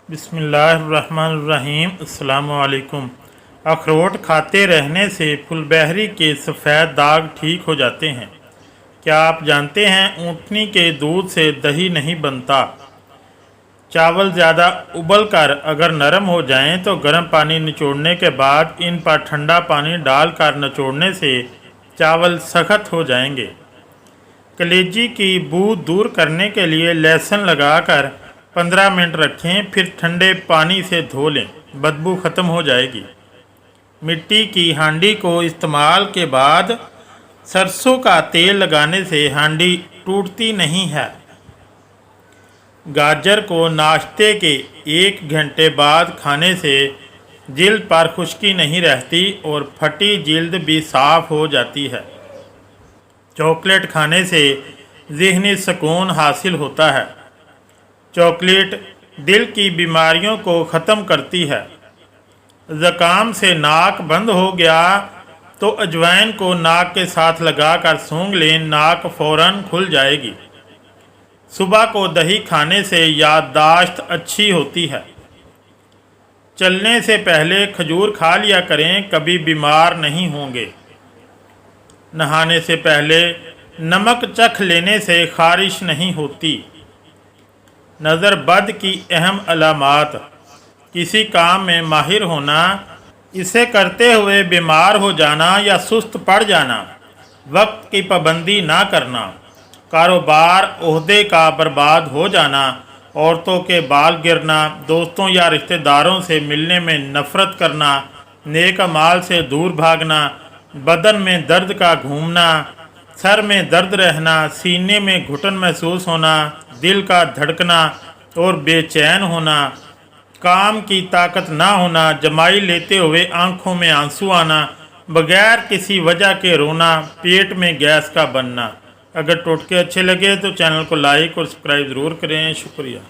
बिस्मिल्लाहिर्रहमानिर्रहीम। अस्सलाम वालेकुम। अखरोट खाते रहने से फुलबहरी के सफ़ेद दाग ठीक हो जाते हैं। क्या आप जानते हैं ऊँटनी के दूध से दही नहीं बनता। चावल ज़्यादा उबल कर अगर नरम हो जाएं तो गर्म पानी निचोड़ने के बाद इन पर ठंडा पानी डालकर निचोड़ने से चावल सख्त हो जाएंगे। कलेजी की बू दूर करने के लिए लहसुन लगाकर 15 मिनट रखें, फिर ठंडे पानी से धो लें, बदबू ख़त्म हो जाएगी। मिट्टी की हांडी को इस्तेमाल के बाद सरसों का तेल लगाने से हांडी टूटती नहीं है। गाजर को नाश्ते के 1 घंटे बाद खाने से जिल्द पर खुश्की नहीं रहती और फटी जिल्द भी साफ़ हो जाती है। चॉकलेट खाने से ज़हनी सुकून हासिल होता है। चॉकलेट दिल की बीमारियों को ख़त्म करती है। ज़ुकाम से नाक बंद हो गया तो अजवाइन को नाक के साथ लगाकर सूंघ लें, नाक फ़ौरन खुल जाएगी। सुबह को दही खाने से याददाश्त अच्छी होती है। चलने से पहले खजूर खा लिया करें, कभी बीमार नहीं होंगे। नहाने से पहले नमक चख लेने से खारिश नहीं होती। नज़र बद की अहम अलामात: किसी काम में माहिर होना, इसे करते हुए बीमार हो जाना या सुस्त पड़ जाना, वक्त की पाबंदी ना करना, कारोबार ओहदे का बर्बाद हो जाना, औरतों के बाल गिरना, दोस्तों या रिश्तेदारों से मिलने में नफ़रत करना, नेक अमाल से दूर भागना, बदन में दर्द का घूमना, सर में दर्द रहना, सीने में घुटन महसूस होना, दिल का धड़कना और बेचैन होना, काम की ताकत ना होना, जमाई लेते हुए आंखों में आंसू आना, बगैर किसी वजह के रोना, पेट में गैस का बनना। अगर टोटके अच्छे लगे तो चैनल को लाइक और सब्सक्राइब ज़रूर करें। शुक्रिया।